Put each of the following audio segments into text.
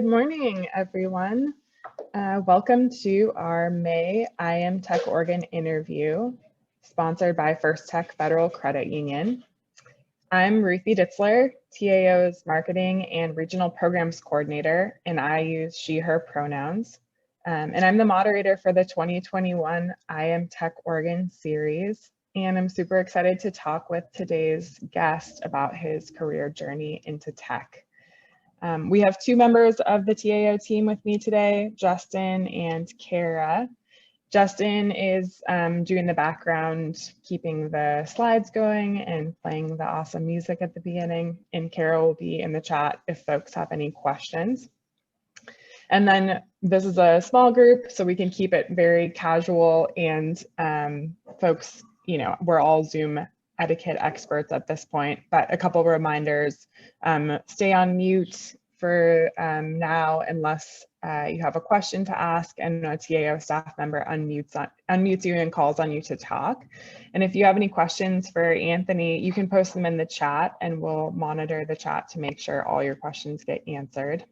Good morning, everyone. Welcome to our May I Am Tech Oregon interview, sponsored by First Tech Federal Credit Union. I'm Ruthie Ditzler, TAO's Marketing and Regional Programs Coordinator, and I use she, her pronouns. And I'm the moderator for the 2021 I Am Tech Oregon series, and I'm super excited to talk with today's guest about his career journey into tech. We have two members of the TAO team with me today, Justin and Kara. Justin is doing the background, keeping the slides going and playing the awesome music at the beginning, and Kara will be in the chat if folks have any questions. And then this is a small group, so we can keep it very casual, and folks, we're all Zoom etiquette experts at this point, but a couple of reminders: stay on mute for now unless you have a question to ask, and a TAO staff member unmutes you and calls on you to talk. And if you have any questions for Anthony, you can post them in the chat and we'll monitor the chat to make sure all your questions get answered.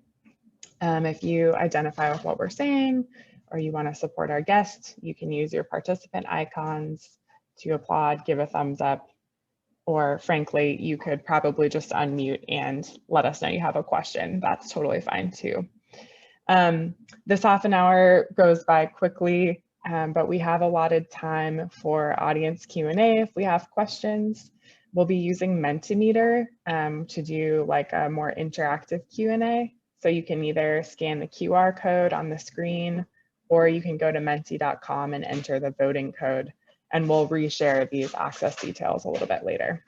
If you identify with what we're saying or you want to support our guest, you can use your participant icons to applaud, give a thumbs up, or frankly, you could probably just unmute and let us know you have a question. That's totally fine too. This half an hour goes by quickly, but we have allotted time for audience Q&A if we have questions. We'll be using Mentimeter to do like a more interactive Q&A. So you can either scan the QR code on the screen, or you can go to menti.com and enter the voting code, and we'll reshare these access details a little bit later.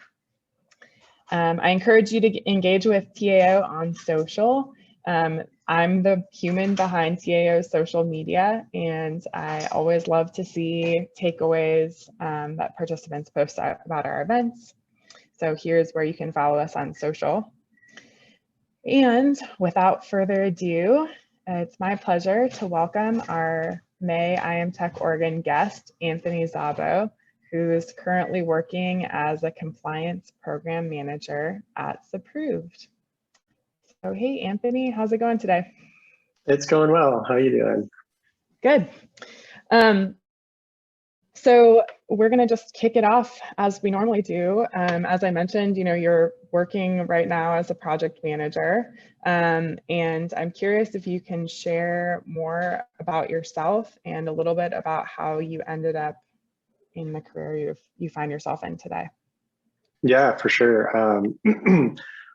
I encourage you to engage with TAO on social. I'm the human behind TAO's social media, and I always love to see takeaways that participants post about our events. So here's where you can follow us on social. And without further ado, it's my pleasure to welcome our May I Am Tech Oregon guest, Anthony Szabo, who is currently working as a compliance program manager at Zapproved. So hey, Anthony, how's it going today? It's going well. How are you doing? Good. So we're going to just kick it off as we normally do. As I mentioned, you're working right now as a project manager, and I'm curious if you can share more about yourself and a little bit about how you ended up in the career you find yourself in today. Yeah, for sure.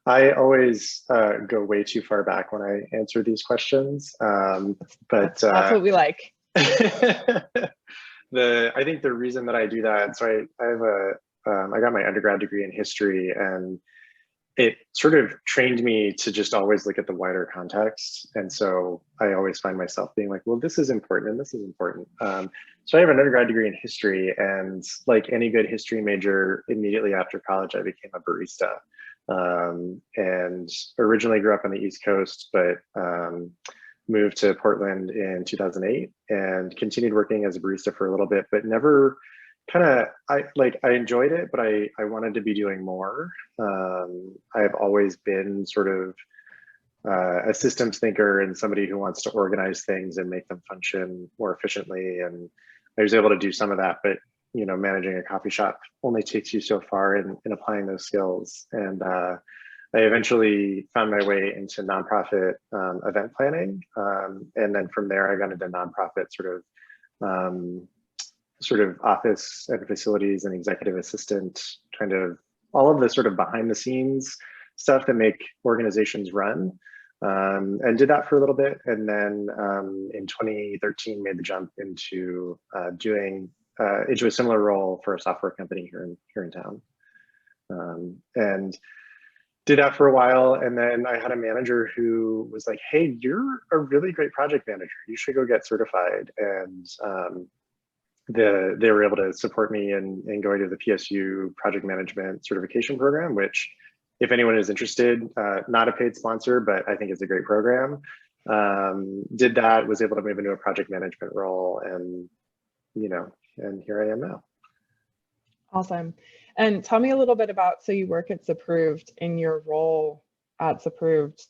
I always go way too far back when I answer these questions, but that's what we like. I think the reason that I do that, so I got my undergrad degree in history, and it sort of trained me to just always look at the wider context. And so I always find myself being like, well, this is important and this is important. So I have an undergrad degree in history, and like any good history major, immediately after college, I became a barista. And originally grew up on the East Coast, but moved to Portland in 2008 and continued working as a barista for a little bit, but never I enjoyed it, but I wanted to be doing more. I've always been sort of a systems thinker and somebody who wants to organize things and make them function more efficiently. And I was able to do some of that, but managing a coffee shop only takes you so far in applying those skills. And I eventually found my way into nonprofit event planning. And then from there, I got into nonprofit sort of office and facilities and executive assistant, kind of all of the sort of behind the scenes stuff that make organizations run. And did that for a little bit. And then in 2013, made the jump into doing into a similar role for a software company here in town. And did that for a while. And then I had a manager who was like, hey, you're a really great project manager. You should go get certified. And they were able to support me in going to the PSU project management certification program, which if anyone is interested, not a paid sponsor, but I think it's a great program. Did that, was able to move into a project management role, and and here I am now. Awesome. And tell me a little bit about, so you work at Zapproved. In your role at Zapproved,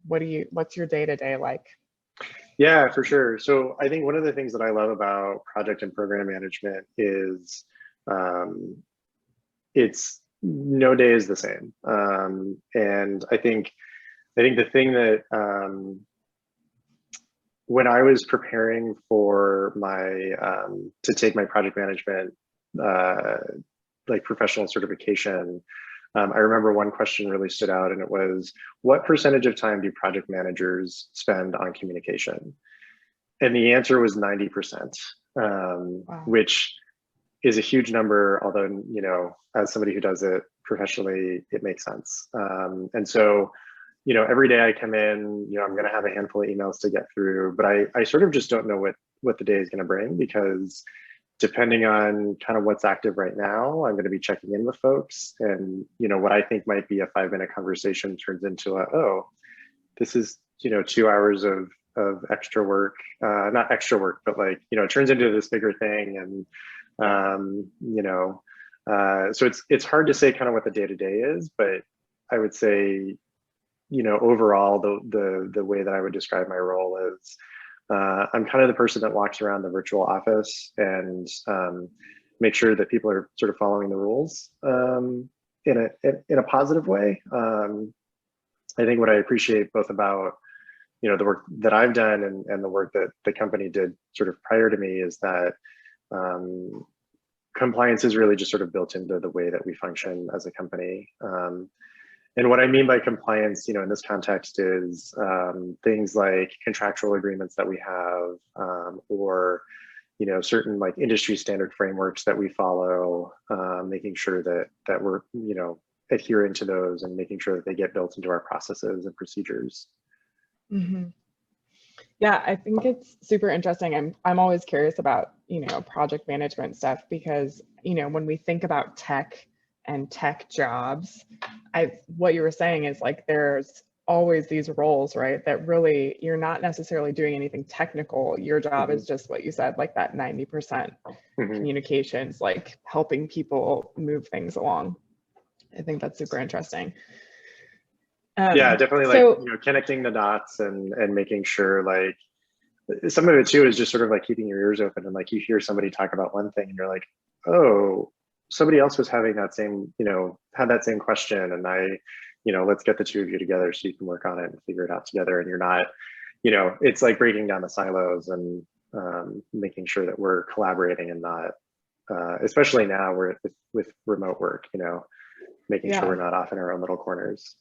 what's your day-to-day like? Yeah, for sure. So I think one of the things that I love about project and program management is it's no day is the same. And I think the thing that when I was preparing for my to take my project management like professional certification, I remember one question really stood out, and it was, what percentage of time do project managers spend on communication? And the answer was 90%, Wow. which is a huge number, although, you know, as somebody who does it professionally, it makes sense. And so, you know, every day I come in, you know, I'm going to have a handful of emails to get through, but I sort of just don't know what the day is going to bring, because depending on kind of what's active right now, I'm going to be checking in with folks, and, you know, what I think might be a 5-minute conversation turns into oh, this is, you know, 2 hours of extra work, not extra work, but like, you know, it turns into this bigger thing. And, you know, so it's hard to say kind of what the day-to-day is, but I would say, you know, overall, the way that I would describe my role is, I'm kind of the person that walks around the virtual office and make sure that people are sort of following the rules in a positive way. I think what I appreciate both about, you know, the work that I've done and the work that the company did sort of prior to me is that compliance is really just sort of built into the way that we function as a company. And what I mean by compliance, you know, in this context is things like contractual agreements that we have, or, you know, certain like industry standard frameworks that we follow, making sure that we're, you know, adhering to those and making sure that they get built into our processes and procedures. Mm-hmm. Yeah, I think it's super interesting. I'm always curious about, you know, project management stuff, because, you know, when we think about tech and tech jobs, what you were saying is like there's always these roles, right, that really you're not necessarily doing anything technical. Your job is just what you said, like that 90% communications, like helping people move things along. I think that's super interesting. Yeah, definitely. Like, you know, connecting the dots and making sure, like, some of it too is just sort of like keeping your ears open, and like you hear somebody talk about one thing and you're like, oh, somebody else was having that same, you know, had that same question, and you know, let's get the two of you together so you can work on it and figure it out together. And you're not, you know, it's like breaking down the silos and making sure that we're collaborating and not, especially now with remote work, you know, making sure we're not off in our own little corners.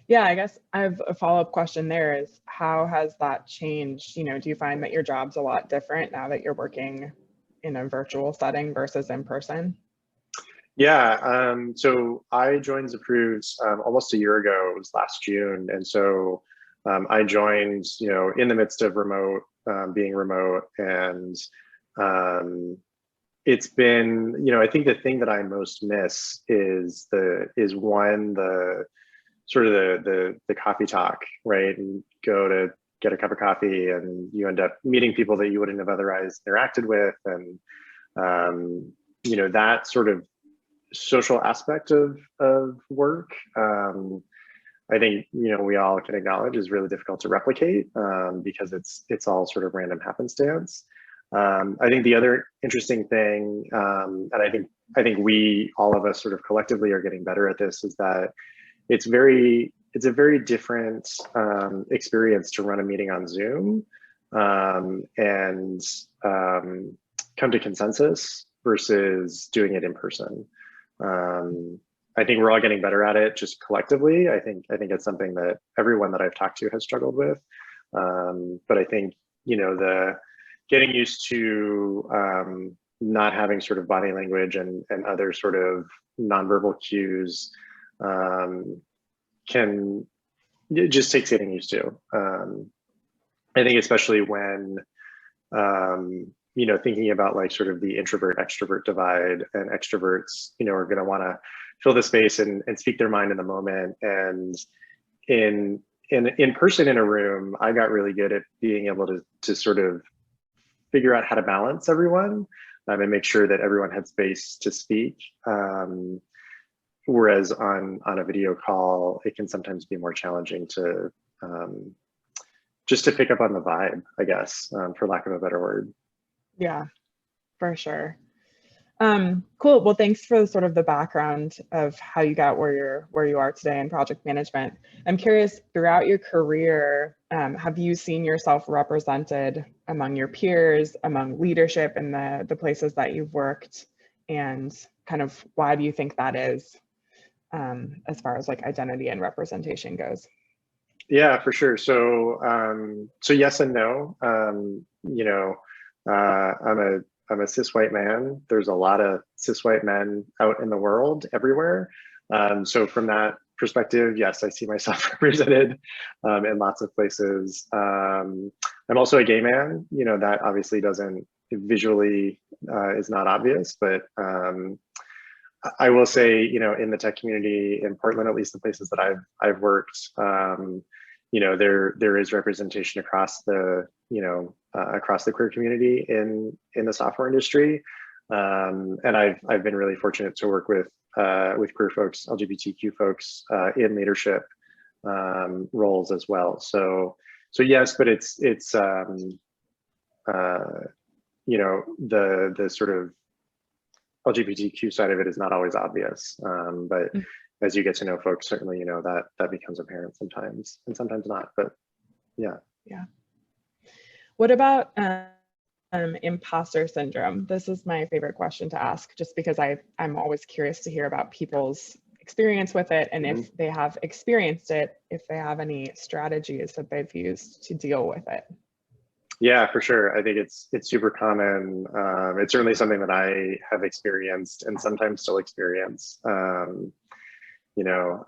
Yeah, I guess I have a follow-up question there is, how has that changed? You know, do you find that your job's a lot different now that you're working in a virtual setting versus in person? Yeah, so I joined Zapproved almost a year ago. It was last June. And so I joined, you know, in the midst of being remote. And it's been, you know, I think the thing that I most miss is the sort of the coffee talk, right? And go to get a cup of coffee and you end up meeting people that you wouldn't have otherwise interacted with. And, you know, that sort of social aspect of work, I think, you know, we all can acknowledge is really difficult to replicate because it's all sort of random happenstance. I think the other interesting thing, and I think we, all of us sort of collectively are getting better at this, is that it's a very different experience to run a meeting on Zoom and come to consensus versus doing it in person. I think we're all getting better at it just collectively. I think it's something that everyone that I've talked to has struggled with. But I think, you know, the getting used to not having sort of body language and other sort of nonverbal cues it just takes getting used to. I think especially when, you know, thinking about like sort of the introvert extrovert divide, and extroverts, you know, are going to want to fill the space and speak their mind in the moment. And in person in a room, I got really good at being able to sort of figure out how to balance everyone and make sure that everyone had space to speak. Whereas on a video call, it can sometimes be more challenging to just to pick up on the vibe, I guess, for lack of a better word. Yeah, for sure. Cool. Well, thanks for sort of the background of how you got where you are today in project management. I'm curious, throughout your career, have you seen yourself represented among your peers, among leadership in the places that you've worked, and kind of why do you think that is, as far as like identity and representation goes? Yeah, for sure. So yes and no. You know, I'm a cis white man. There's a lot of cis white men out in the world everywhere. So from that perspective, yes, I see myself represented in lots of places. I'm also a gay man. You know, that obviously doesn't visually is not obvious, but I will say, you know, in the tech community in Portland, at least the places that I've worked, you know, there is representation across the, you know, across the queer community in the software industry, and I've been really fortunate to work with queer folks, LGBTQ folks in leadership roles as well. So yes, but it's you know, the sort of LGBTQ side of it is not always obvious, but as you get to know folks, certainly, you know, that becomes apparent sometimes and sometimes not, but yeah. Yeah. What about imposter syndrome? This is my favorite question to ask, just because I'm always curious to hear about people's experience with it, and if they have experienced it, if they have any strategies that they've used to deal with it. Yeah, for sure. I think it's super common. It's certainly something that I have experienced and sometimes still experience. You know,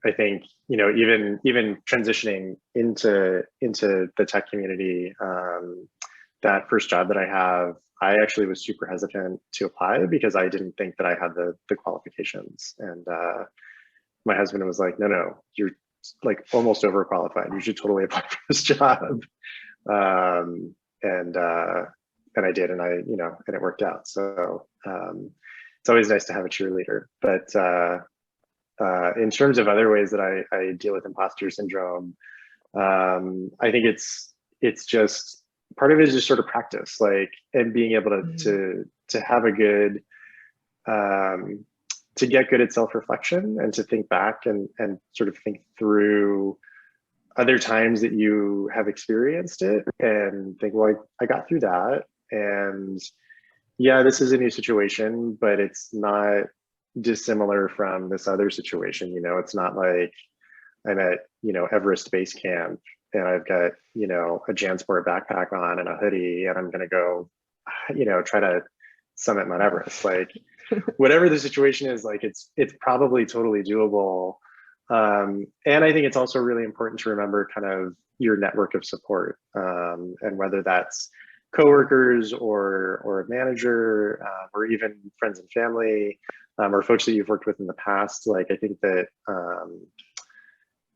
I think, you know, even transitioning into the tech community, that first job that I have, I actually was super hesitant to apply because I didn't think that I had the qualifications. And my husband was like, no, you're like almost overqualified. You should totally apply for this job. And I did, and you know, and it worked out. So it's always nice to have a cheerleader. But in terms of other ways that I deal with imposter syndrome, I think it's just part of it is just sort of practice, like, and being able to have a good to get good at self-reflection and to think back and sort of think through other times that you have experienced it and think, well, I got through that, and yeah, this is a new situation, but it's not dissimilar from this other situation. You know, it's not like I'm at, you know, Everest Base Camp and I've got, you know, a JanSport backpack on and a hoodie and I'm going to go, you know, try to summit Mount Everest. Like, whatever the situation is, like, it's probably totally doable. And I think it's also really important to remember kind of your network of support, and whether that's coworkers or a manager, or even friends and family, or folks that you've worked with in the past. Like, I think that,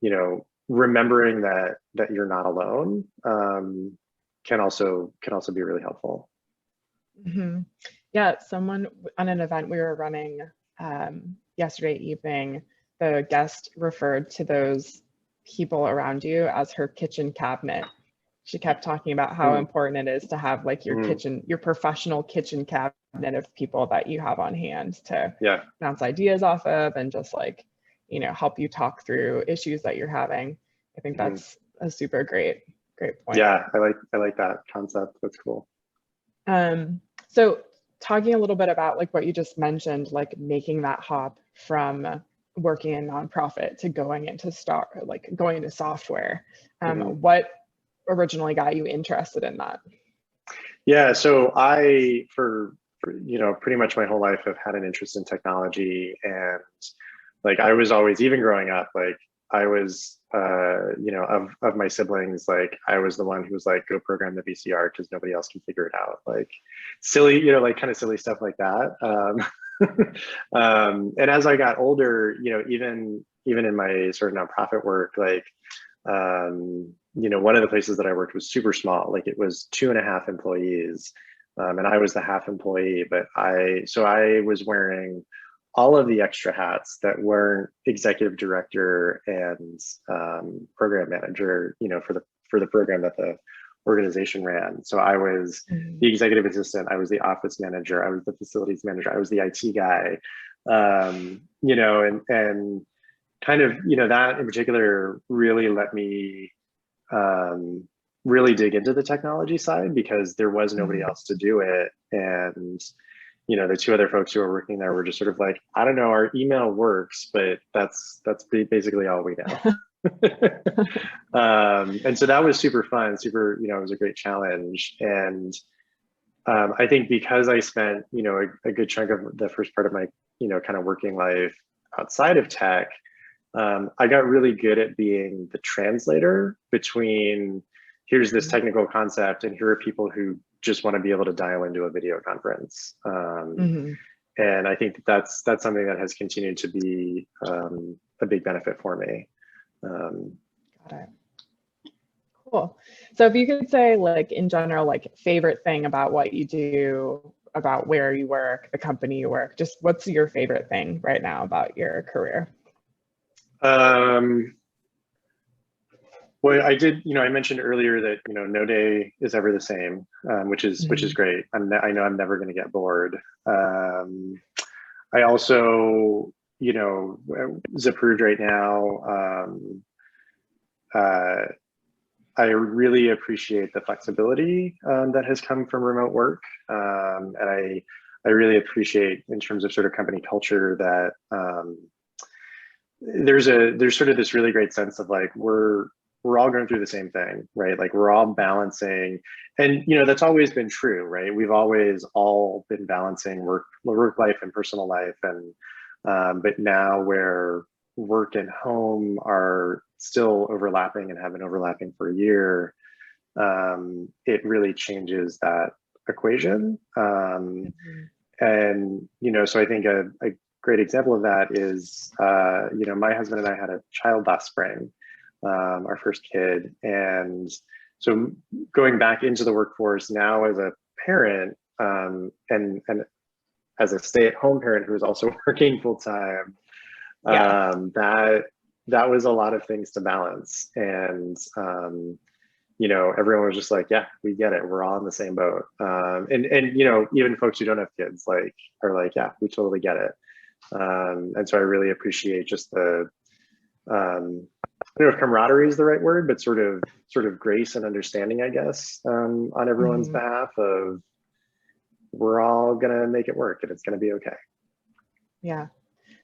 you know, remembering that you're not alone can also be really helpful. Mm-hmm. Yeah, someone on an event we were running yesterday evening, the guest referred to those people around you as her kitchen cabinet. She kept talking about how important it is to have like your kitchen, your professional kitchen cabinet of people that you have on hand to bounce ideas off of and just like, you know, help you talk through issues that you're having. I think that's a super great point. Yeah, I like that concept. That's cool. So talking a little bit about like what you just mentioned, like making that hop from working in nonprofit to going into software. What originally got you interested in that? Yeah, so I, for you know, pretty much my whole life have had an interest in technology, and like I was always, even growing up, like I was, you know, of my siblings, like I was the one who was like, go program the VCR because nobody else can figure it out. Like silly, you know, like kind of silly stuff like that. And as I got older, you know, even in my sort of nonprofit work, like, you know, one of the places that I worked was super small, like it was 2.5 employees, and I was the half employee, but I was wearing all of the extra hats that weren't executive director and program manager, for the program that the organization ran. So I was the executive assistant, I was the office manager, I was the facilities manager, I was the IT guy, and kind of, that in particular really let me really dig into the technology side, because there was nobody else to do it. And the two other folks who were working there were just sort of like, I don't know, our email works, but that's basically all we know. And so that was super fun, it was a great challenge. And I think because I spent, a good chunk of the first part of my, kind of working life outside of tech, I got really good at being the translator between, here's this technical concept and here are people who just want to be able to dial into a video conference. And I think that's something that has continued to be a big benefit for me. Got it. Cool. So if you could say, like, in general, like, favorite thing about what you do, about where you work, the company you work, just what's your favorite thing right now about your career? Well, I mentioned earlier that, no day is ever the same, which is great. I know I'm never going to get bored. I also, Zapproved right now, I really appreciate the flexibility that has come from remote work. And I really appreciate, in terms of sort of company culture, that there's sort of this really great sense of like, we're all going through the same thing, right? Like, we're all balancing, and that's always been true, right? We've always all been balancing work life and personal life, and but now where work and home are still overlapping and have been overlapping for a year, it really changes that equation. And so I think a great example of that is, my husband and I had a child last spring, our first kid. And so going back into the workforce now as a parent, and as a stay-at-home parent who is also working full-time, that was a lot of things to balance. And everyone was just like, yeah, we get it, we're all in the same boat. And even folks who don't have kids are like, yeah, we totally get it. And so I really appreciate just the, I don't know if camaraderie is the right word, but sort of grace and understanding, I guess, on everyone's behalf, of we're all gonna make it work and it's gonna be okay. Yeah,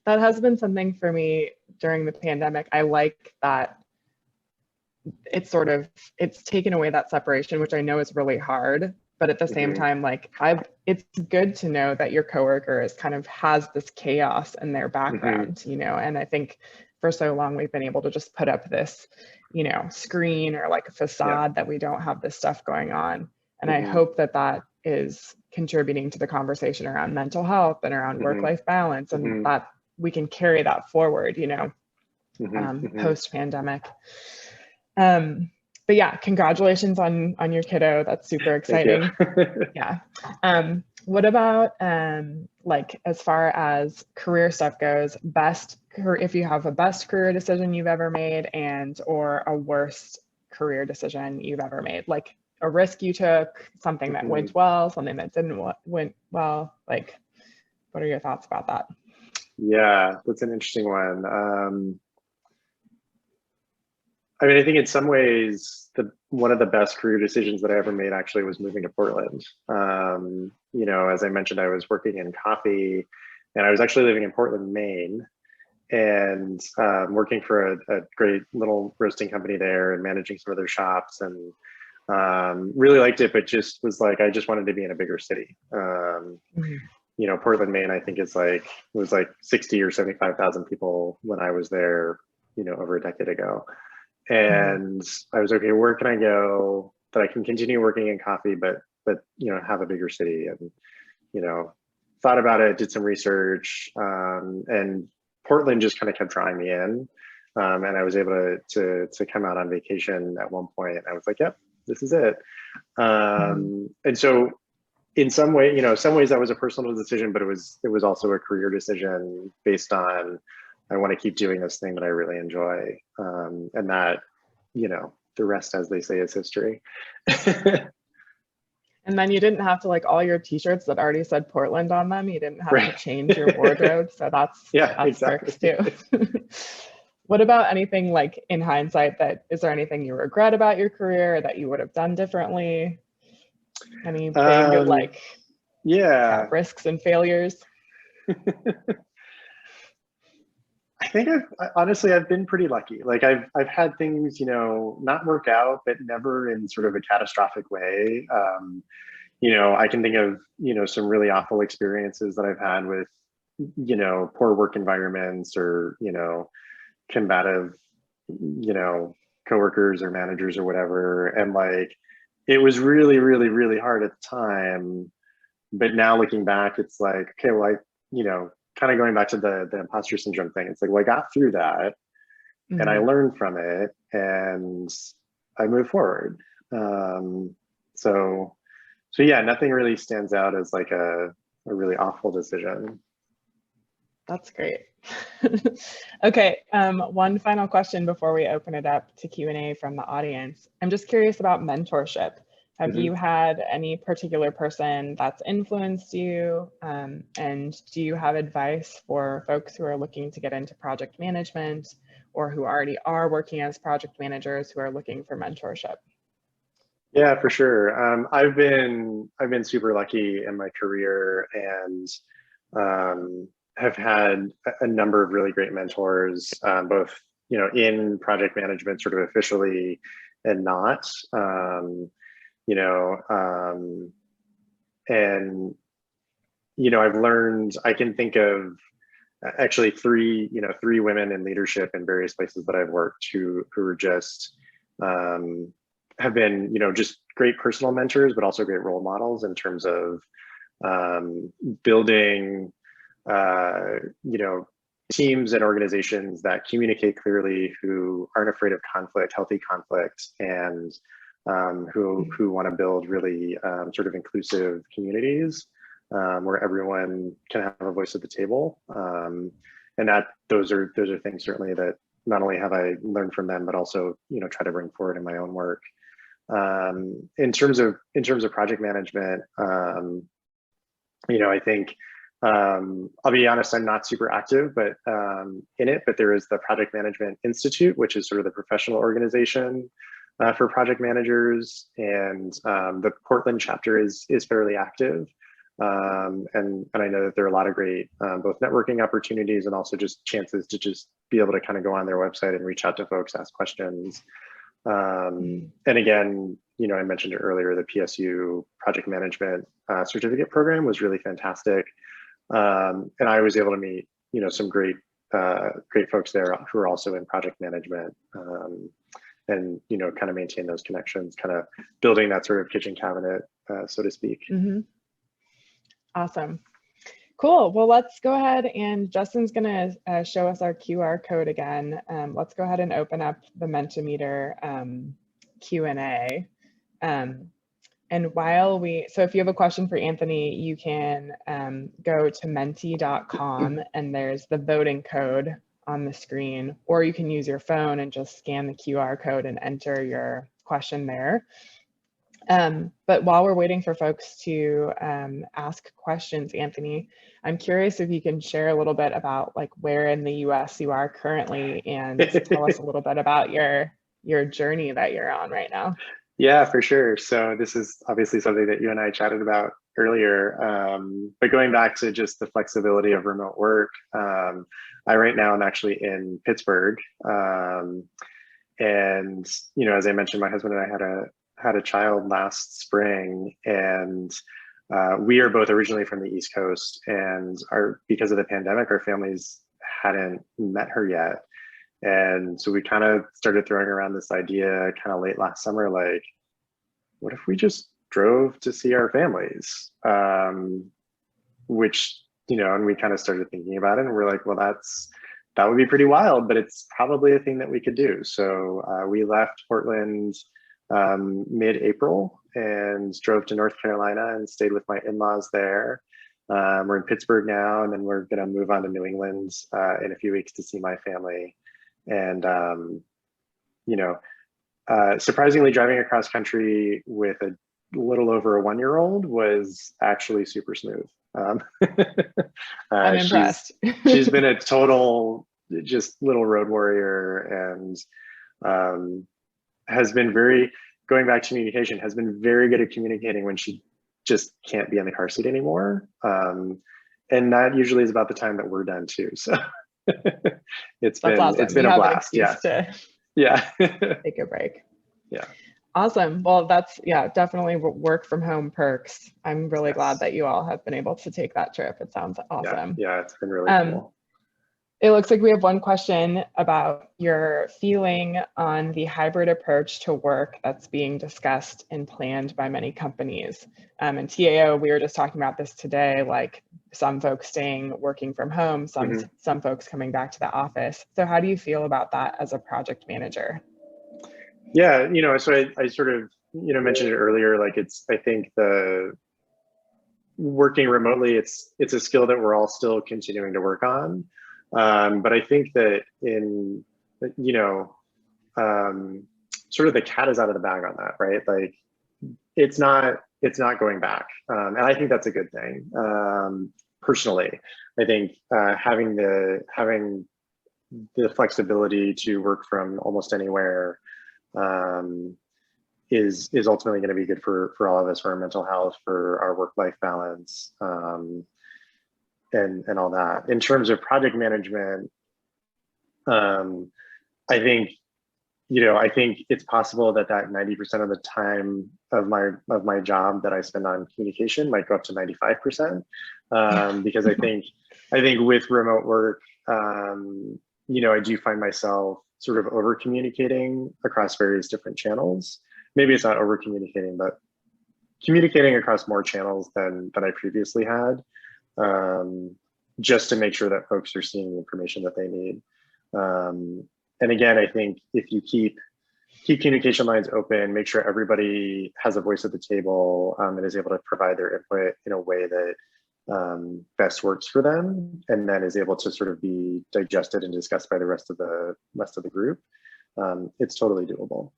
that has been something for me during the pandemic. I like that it's taken away that separation, which I know is really hard, but at the same time, like, it's good to know that your coworker has this chaos in their background, and I think for so long we've been able to just put up this, screen or like a facade that we don't have this stuff going on. And I hope that is contributing to the conversation around mental health and around work-life balance, and that we can carry that forward, post-pandemic. But yeah, congratulations on your kiddo. That's super exciting. Yeah. What about like, as far as career stuff goes, if you have a best career decision you've ever made, or a worst career decision you've ever made, like a risk you took, something that went well, something that didn't went well, like, what are your thoughts about that? Yeah, that's an interesting one. I mean, I think in some ways, one of the best career decisions that I ever made actually was moving to Portland. As I mentioned, I was working in coffee, and I was actually living in Portland, Maine, and working for a great little roasting company there and managing some of their shops, and really liked it, but just was like, I just wanted to be in a bigger city. Portland, Maine, I think was like 60 or 75,000 people when I was there, over a decade ago. And I was, okay, where can I go that I can continue working in coffee, but have a bigger city? And thought about it, did some research, and Portland just kind of kept drawing me in. And I was able to come out on vacation at one point, and I was like, yep, this is it. And so in some way, some ways that was a personal decision, but it was also a career decision based on, I want to keep doing this thing that I really enjoy. And that, the rest, as they say, is history. And then you didn't have to, like, all your t-shirts that already said Portland on them, you didn't have Right. to change your wardrobe. So that's exactly. perks too. What about anything, like, in hindsight, is there anything you regret about your career that you would have done differently? Any big risks and failures? I think honestly, I've been pretty lucky. Like I've had things, not work out, but never in sort of a catastrophic way. I can think of, some really awful experiences that I've had with, poor work environments or, combative, coworkers or managers or whatever. And like, it was really, really, really hard at the time. But now looking back, it's like, okay, well, kind of going back to the imposter syndrome thing. It's like, well, I got through that and I learned from it and I moved forward. So yeah, nothing really stands out as like a really awful decision. That's great. Okay, one final question before we open it up to Q&A from the audience. I'm just curious about mentorship. Have you had any particular person that's influenced you? And do you have advice for folks who are looking to get into project management or who already are working as project managers who are looking for mentorship? Yeah, for sure. I've been super lucky in my career and have had a number of really great mentors, both in project management, sort of officially, and not. And I've learned, I can think of actually three women in leadership in various places that I've worked who are just have been just great personal mentors, but also great role models in terms of building teams and organizations that communicate clearly, who aren't afraid of conflict, healthy conflict, and who want to build really sort of inclusive communities where everyone can have a voice at the table. And those are things certainly that not only have I learned from them, but also try to bring forward in my own work. In terms of project management, I think I'll be honest, I'm not super active, but in it. But there is the Project Management Institute, which is sort of the professional organization for project managers, and the Portland chapter is fairly active. And I know that there are a lot of great both networking opportunities and also just chances to just be able to kind of go on their website and reach out to folks, ask questions. And again, I mentioned it earlier, the PSU project management certificate program was really fantastic. And I was able to meet, some great folks there who are also in project management, and, kind of maintain those connections, kind of building that sort of kitchen cabinet, so to speak. Awesome. Cool. Well, let's go ahead, and Justin's going to show us our QR code again. Let's go ahead and open up the Mentimeter Q&A. And so if you have a question for Anthony, you can go to menti.com and there's the voting code on the screen, or you can use your phone and just scan the QR code and enter your question there. But while we're waiting for folks to ask questions, Anthony, I'm curious if you can share a little bit about like where in the US you are currently, and tell us a little bit about your journey that you're on right now. Yeah, for sure. So this is obviously something that you and I chatted about earlier, but going back to just the flexibility of remote work, I right now am actually in Pittsburgh, and as I mentioned, my husband and I had a child last spring, and we are both originally from the East Coast, and because of the pandemic, our families hadn't met her yet. And so we kind of started throwing around this idea kind of late last summer, like, what if we just drove to see our families? Which, and we kind of started thinking about it, and we're like, well, that would be pretty wild, but it's probably a thing that we could do. So we left Portland mid-April and drove to North Carolina and stayed with my in-laws there. We're in Pittsburgh now, and then we're going to move on to New England in a few weeks to see my family. And, surprisingly, driving across country with a little over a 1-year-old was actually super smooth. I'm impressed. She's been a total just little road warrior, and has been going back to communication, has been very good at communicating when she just can't be in the car seat anymore. And that usually is about the time that we're done too. So it's been a blast. Yeah. Take a break. Yeah. Awesome. Well, that's, definitely work from home perks. I'm really glad that you all have been able to take that trip. It sounds awesome. Yeah, it's been really cool. It looks like we have one question about your feeling on the hybrid approach to work that's being discussed and planned by many companies. And TAO, we were just talking about this today, like some folks working from home, some folks coming back to the office. So how do you feel about that as a project manager? Yeah, so I sort of, mentioned it earlier, like I think the working remotely, it's a skill that we're all still continuing to work on. But I think that sort of the cat is out of the bag on that, right? Like it's not going back. And I think that's a good thing. Personally, I think having the flexibility to work from almost anywhere is ultimately going to be good for all of us, for our mental health, for our work-life balance, and all that. In terms of project management, I think it's possible that 90% of the time of my job that I spend on communication might go up to 95%, because I think with remote work, I do find myself sort of over communicating across various different channels. Maybe it's not over communicating, but communicating across more channels than I previously had, just to make sure that folks are seeing the information that they need. And again, I think if you keep communication lines open, make sure everybody has a voice at the table, and is able to provide their input in a way that best works for them, and then is able to sort of be digested and discussed by the rest of the group, it's totally doable.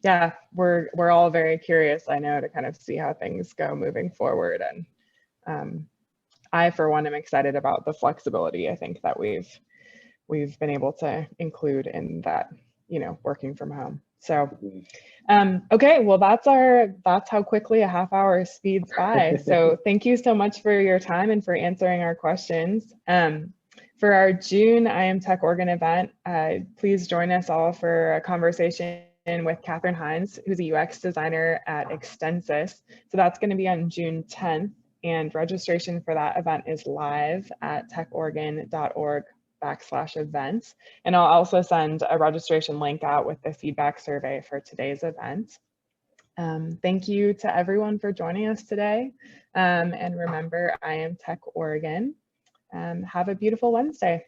Yeah, we're all very curious, I know, to kind of see how things go moving forward. And I, for one, am excited about the flexibility I think that we've been able to include in that, working from home. So, okay, well, that's how quickly a half hour speeds by. So thank you so much for your time and for answering our questions. For our June I Am Tech Organ event, please join us all for a conversation with Catherine Hines, who's a UX designer at Extensis. So that's going to be on June 10th, and registration for that event is live at techoregon.org/events. And I'll also send a registration link out with the feedback survey for today's event. Thank you to everyone for joining us today. And remember, I am Tech Oregon. Have a beautiful Wednesday.